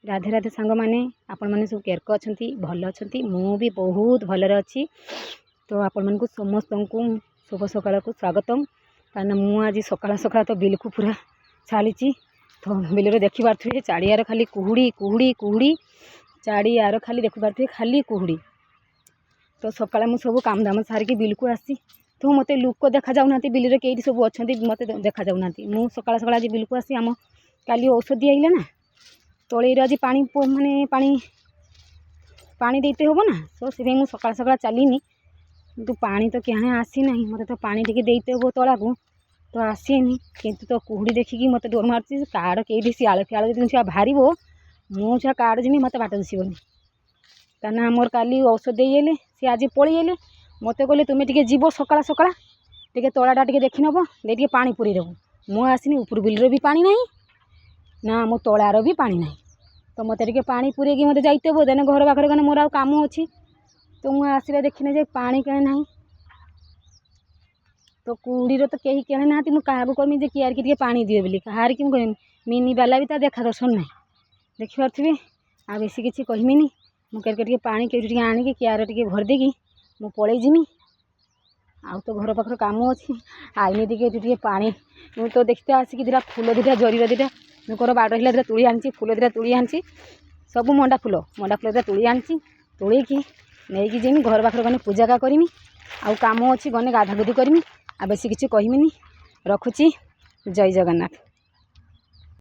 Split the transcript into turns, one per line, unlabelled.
राधे राधे सांग मैंने आपण मैंने सब केरक अच्छा भल अच्छा मु भी बहुत भलरे अच्छी। तो आपण मानक समस्त को शुभ सकाल को स्वागतम। कारण मुझ सकाल सकाल तो बिल को पूरा छाड़ी तो बिल देखी पारे चाड़ियार खाली कुहुड़ी कुहुड़ी कुहुड़ी चाड़ियार खाली देखी पारे खाली कुहुड़ी। तो सकाल मुझ सब काम दाम सारिकी बिल को आसी तो मत लोक देखा जाऊना बिल कई सब अच्छा मत देखा जाऊना मु सकाल सकाल आज बिल को आसी आम काली औषधि आइले ना तले आज पा माने पानी देते हम ना तो से मुझे सकाल सकाल चलनी किंतु पानी तो क्या आसी ना मत तो पानी टे देते हम तला को तो आसीनी किंतु तो कुहुड़ी देखिकी मत डर मार्च कार्ड कई शियाल फियाल जो बाहर मुझे कार्ड जमी मत बाट दिशबनी कहना मोर काली औषध देले सी आज पलैले मत कहले तुम्हें टे जीव सकाल सकाल टे तलाटा टे देखी नब दे पानी पूरी देव मु आसनी ऊपर बिल भी पानी ना ना मो तलार भी पानी ना तो मत टे पानी पूरे मत जाते हो देने घर पाखे कहना मोर आम अच्छी तो मुझे आसला देखने जे पानी कहे ना तो कुड़ीर तो कहीं कहे ना क्या कहमी जे कियार की पानी दिए बोली कहार कि मुझे मिनी बाला भी देखा दर्शन ना देखी पारे आ बेसी किसी कहमीनी मुझे पानी कहीं आणिकी कियार टे भर देगी मु पलि जिमी आ तो घर पाखर काम अच्छी आईनी टे पानी मु तो देखते आसिक दीटा फूल दीटा जरीर दीटा मुझे बाड़ रहा दीटा तुली आनी फूल दीटा तुली आनी सब मंडा फूल दीटा तुली आनी तुली नहीं जीमी घर पाखर गने पूजा का करमी आउ काम अच्छी गने गाधा गुधी करमी आ बेसी किसी कहमीनी रखुची। जय जगन्नाथ।